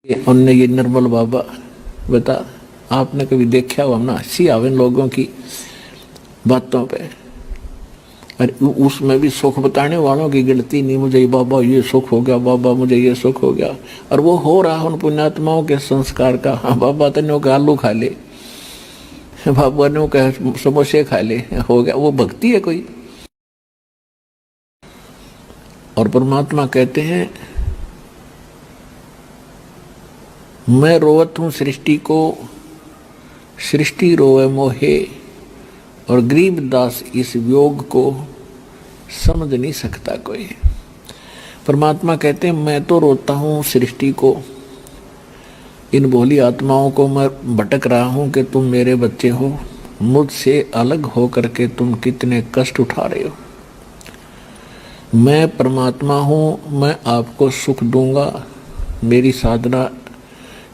उनने ये निर्मल बाबा बता, आपने कभी देखा हो? ना हंसी आवे लोगों की बातों पे। अरे उसमें भी सुख बताने वालों की गिनती नहीं। मुझे ये बाबा ये सुख हो गया, बाबा मुझे ये सुख हो गया, और वो हो रहा उन पुण्यात्माओं के संस्कार का। हाँ बाबा तने के आलू खा ले, बाबा ने कहे समोसे खा ले, हो गया। वो भक्ति है कोई? और परमात्मा कहते हैं मैं रोवत हूं सृष्टि को, सृष्टि रोवे मोहे, और गरीब दास इस योग को समझ नहीं सकता कोई। परमात्मा कहते हैं मैं तो रोता हूं सृष्टि को, इन भोली आत्माओं को मैं भटक रहा हूं कि तुम मेरे बच्चे हो, मुझसे अलग होकर के तुम कितने कष्ट उठा रहे हो। मैं परमात्मा हूं, मैं आपको सुख दूंगा। मेरी साधना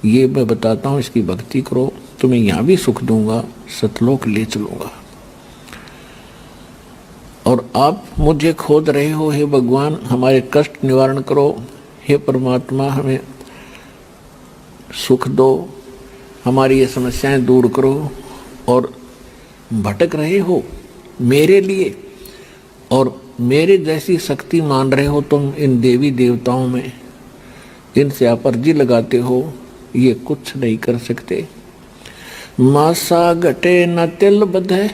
ये मैं बताता हूं, इसकी भक्ति करो, तुम्हें यहां भी सुख दूंगा, सतलोक ले चलूंगा। और आप मुझे खोद रहे हो, हे भगवान हमारे कष्ट निवारण करो, हे परमात्मा हमें सुख दो, हमारी ये समस्याएं दूर करो। और भटक रहे हो मेरे लिए, और मेरे जैसी शक्ति मान रहे हो तुम इन देवी देवताओं में, इनसे आप अर्जी लगाते हो, ये कुछ नहीं कर सकते। मासा घटे न तिल बधे,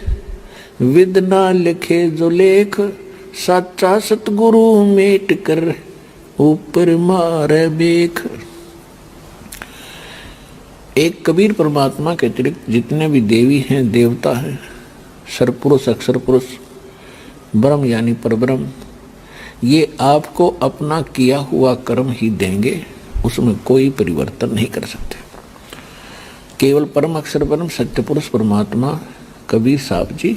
विद ना लिखे जो लेख, सच्चा सतगुरु मेट कर ऊपर मारे बेख। एक कबीर परमात्मा के अतिरिक्त जितने भी देवी हैं देवता हैं, सरपुरुष अक्षर पुरुष ब्रह्म यानी परब्रह्म, ये आपको अपना किया हुआ कर्म ही देंगे, उसमें कोई परिवर्तन नहीं कर सकते। केवल परम अक्षर ब्रह्म सत्य पुरुष परमात्मा कबीर साहब जी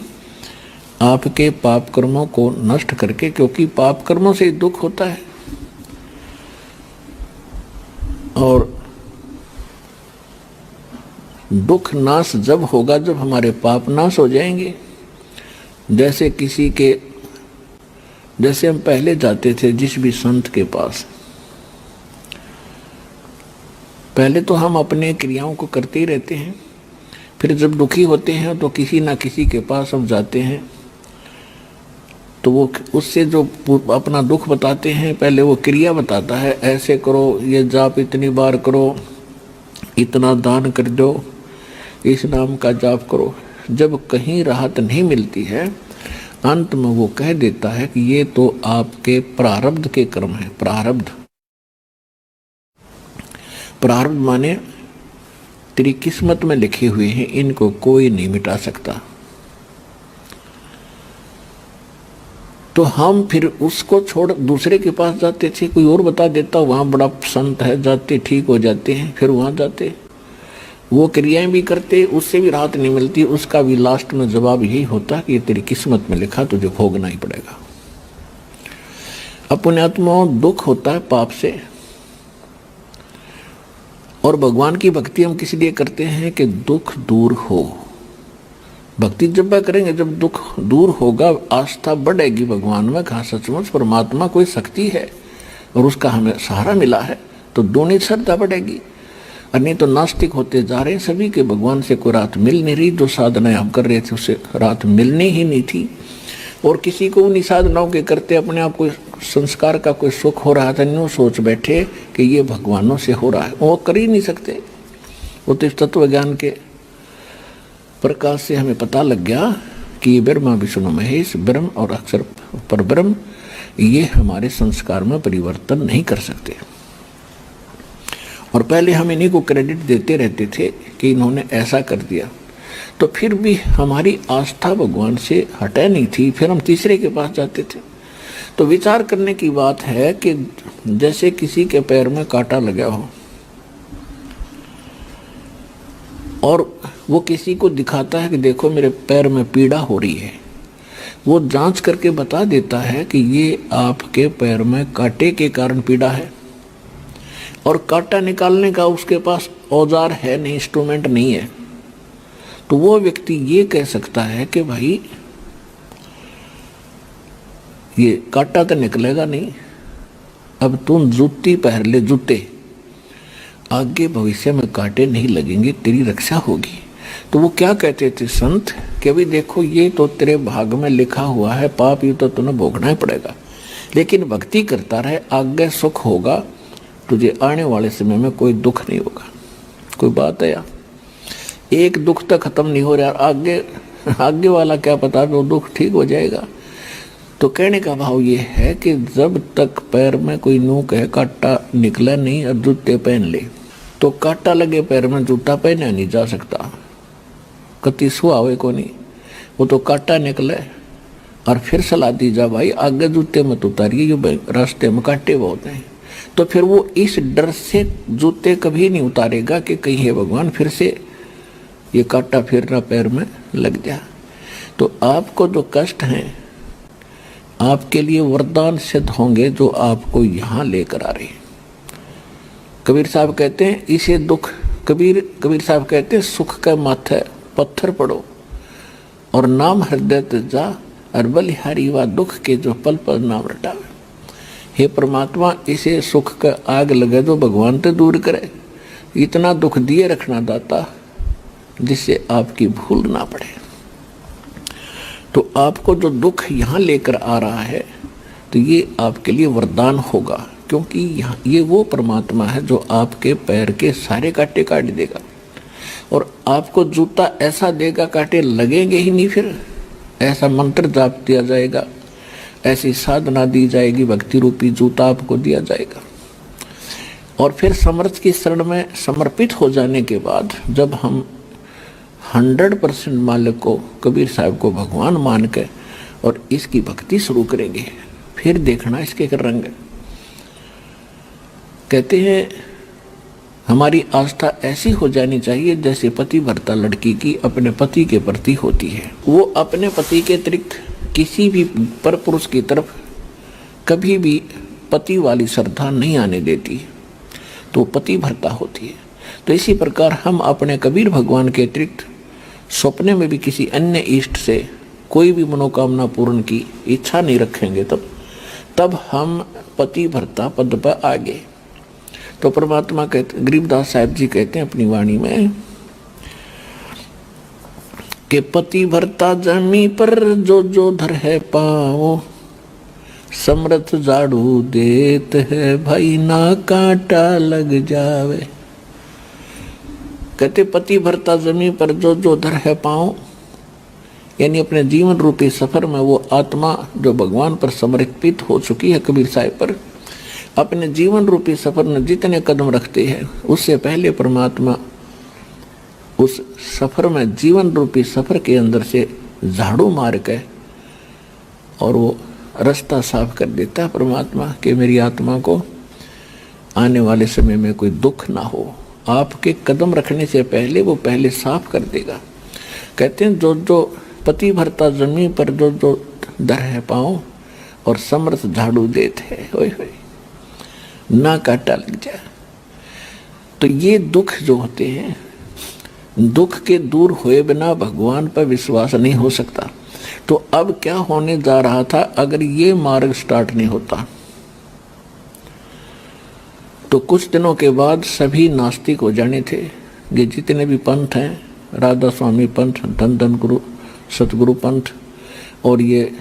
आपके पाप कर्मों को नष्ट करके, क्योंकि पाप कर्मों से दुख होता है, और दुख नाश जब होगा जब हमारे पाप नाश हो जाएंगे। जैसे हम पहले जाते थे जिस भी संत के पास, पहले तो हम अपने क्रियाओं को करते ही रहते हैं, फिर जब दुखी होते हैं तो किसी ना किसी के पास हम जाते हैं, तो वो उससे जो अपना दुख बताते हैं, पहले वो क्रिया बताता है, ऐसे करो, ये जाप इतनी बार करो, इतना दान कर दो, इस नाम का जाप करो। जब कहीं राहत नहीं मिलती है, अंत में वो कह देता है कि ये तो आपके प्रारब्ध के कर्म हैं। प्रारब्ध माने तेरी किस्मत में लिखे हुए हैं, इनको कोई नहीं मिटा सकता। तो हम फिर उसको छोड़ दूसरे के पास जाते थे, कोई और बता देता वहां बड़ा संत है, जाते ठीक हो जाते हैं, फिर वहां जाते वो क्रियाएं भी करते, उससे भी राहत नहीं मिलती, उसका भी लास्ट में जवाब यही होता कि ये तेरी किस्मत में लिखा, तुझे भोगना ही पड़ेगा। अपने आत्माओं दुख होता है पाप से, और भगवान की भक्ति हम किस लिए करते हैं कि दुख दूर हो। भक्ति जब करेंगे, जब दुख दूर होगा, आस्था बढ़ेगी भगवान में, कहा सचमुच परमात्मा कोई शक्ति है और उसका हमें सहारा मिला है, तो दोनों श्रद्धा बढ़ेगी। और नहीं तो नास्तिक होते जा रहे हैं सभी के, भगवान से कोई राहत मिल नहीं रही, जो साधनाएं हम कर रहे थे उससे राहत मिलनी ही नहीं थी, और किसी को उन्हीं साधनाओं के करते अपने आप को संस्कार का कोई सुख हो रहा था, न्यू सोच बैठे कि ये भगवानों से हो रहा है, वो कर ही नहीं सकते। वो तो इस तत्व ज्ञान के प्रकाश से हमें पता लग गया कि ये ब्रह्मा विष्णु महेश ब्रह्म और अक्षर पर ब्रह्म, ये हमारे संस्कार में परिवर्तन नहीं कर सकते। और पहले हम इन्हीं को क्रेडिट देते रहते थे कि इन्होंने ऐसा कर दिया, तो फिर भी हमारी आस्था भगवान से हटे नहीं थी, फिर हम तीसरे के पास जाते थे। तो विचार करने की बात है कि जैसे किसी के पैर में कांटा लगा हो और वो किसी को दिखाता है कि देखो मेरे पैर में पीड़ा हो रही है, वो जांच करके बता देता है कि ये आपके पैर में कांटे के कारण पीड़ा है, और कांटा निकालने का उसके पास औजार है नहीं, इंस्ट्रूमेंट नहीं है, तो वो व्यक्ति ये कह सकता है कि भाई ये कांटा तो निकलेगा नहीं, अब तुम जूती पहन ले, जूते, आगे भविष्य में कांटे नहीं लगेंगे, तेरी रक्षा होगी। तो वो क्या कहते थे संत कि अभी देखो ये तो तेरे भाग में लिखा हुआ है, पाप ये तो तुम्हें भोगना ही पड़ेगा, लेकिन भक्ति करता रहे, आगे सुख होगा, तुझे आने वाले समय में कोई दुख नहीं होगा। कोई बात है यार, एक दुख तक खत्म नहीं हो रहा, आगे वाला क्या पता वो दुख ठीक हो जाएगा। तो कहने का भाव ये है कि जब तक पैर में कोई नोक है, कांटा निकला नहीं और जूते पहन ले, तो कांटा लगे पैर में जूता पहना नहीं जा सकता, कति सुहावे को नहीं। वो तो कांटा निकले और फिर सलाह दी जा भाई आगे जूते मत उतारिए, ये रास्ते में कांटे बहुत हैं। तो फिर वो इस डर से जूते कभी नहीं उतारेगा कि कहीं है भगवान फिर से ये कांटा फिर ना पैर में लग जा। तो आपको जो कष्ट हैं आपके लिए वरदान सिद्ध होंगे जो आपको यहाँ लेकर आ रहे हैं। कबीर साहब कहते हैं इसे दुख, कबीर साहब कहते हैं सुख का माथे पत्थर पड़ो और नाम हृदय तजा और बलिहारी व दुख के जो पल पल नाम रटावे। हे परमात्मा इसे सुख का आग लगे जो भगवान ते दूर करे, इतना दुख दिए रखना दाता जिससे आपकी भूल ना पड़े। तो आपको जो दुख यहाँ लेकर आ रहा है तो ये आपके लिए वरदान होगा, क्योंकि ये वो परमात्मा है जो आपके पैर के सारे कांटे काट देगा और आपको जूता ऐसा देगा कांटे लगेंगे ही नहीं। फिर ऐसा मंत्र जाप दिया जाएगा, ऐसी साधना दी जाएगी, भक्ति रूपी जूता आपको दिया जाएगा। और फिर समर्थ की शरण में समर्पित हो जाने के बाद जब हम 100% मालिक को, कबीर साहब को भगवान मान के और इसकी भक्ति शुरू करेंगे, फिर देखना इसके रंग। कहते हैं हमारी आस्था ऐसी हो जानी चाहिए जैसे पतिव्रता लड़की की अपने पति के प्रति होती है। वो अपने पति के अतिरिक्त किसी भी पर पुरुष की तरफ कभी भी पति वाली श्रद्धा नहीं आने देती, तो पतिव्रता होती है। तो इसी प्रकार हम अपने कबीर भगवान के अतिरिक्त सपने में भी किसी अन्य इष्ट से कोई भी मनोकामना पूर्ण की इच्छा नहीं रखेंगे, तब हम पतिव्रता पद पर आगे। तो परमात्मा कहते, गरीबदास साहब जी कहते हैं अपनी वाणी में कि पतिव्रता जमी पर जो जो धर है पाओ, समर्थ झाड़ू देत है भाई ना कांटा लग जावे। कहते पतिव्रता जमी पर जो जो धर है पाओ, यानी अपने जीवन रूपी सफर में वो आत्मा जो भगवान पर समर्पित हो चुकी है, कबीर साहिब पर अपने जीवन रूपी सफर में जितने कदम रखते हैं उससे पहले परमात्मा उस सफर में जीवन रूपी सफर के अंदर से झाड़ू मार के और वो रास्ता साफ कर देता है परमात्मा कि मेरी आत्मा को आने वाले समय में कोई दुख ना हो। आपके कदम रखने से पहले वो पहले साफ कर देगा। कहते हैं जो जो पतिव्रता जमीन पर जो जो दर है पाओ और समर्थ झाड़ू देते हैं, होय होय ना कांटा लग जाए। तो ये दुख जो होते हैं, दुख के दूर हुए बिना भगवान पर विश्वास नहीं हो सकता। तो अब क्या होने जा रहा था अगर ये मार्ग स्टार्ट नहीं होता, तो कुछ दिनों के बाद सभी नास्तिक हो जाने थे। ये जितने भी पंथ हैं, राधा स्वामी पंथ, धन धन गुरु, सतगुरु पंथ और ये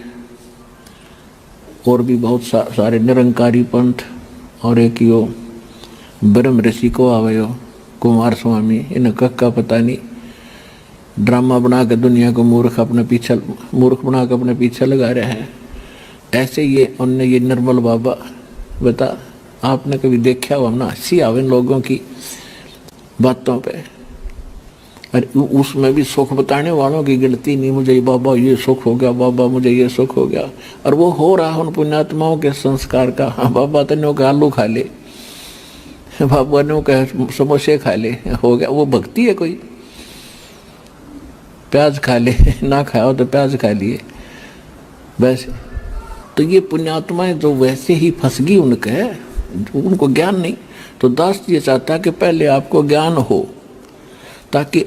और भी बहुत सारे निरंकारी पंथ और एक यो ब्रह्म ऋषि को आवे कुमार स्वामी, इन का पता नहीं, ड्रामा बना के दुनिया को मूर्ख बना के अपने पीछे लगा रहे हैं। ऐसे ये उनने ये निर्मल बाबा, बता आपने कभी देखा हो ना, हंसी आवे लोगों की बातों पे। और उसमें भी सुख बताने वालों की गिनती नहीं, मुझे बाबा ये सुख हो गया, बाबा मुझे ये सुख हो गया। और वो हो रहा उन पुण्यात्माओं के संस्कार का। हाँ बाबा तने के आलू खा ले, बाबा ने कहे समोसे खा ले, हो गया। वो भक्ति है कोई? प्याज खा ले, ना खाओ तो प्याज खा लिए बस। तो ये पुण्यात्माएं जो वैसे ही फंस गई उनके, उनको ज्ञान नहीं। तो दास ये चाहता है कि पहले आपको ज्ञान हो ताकि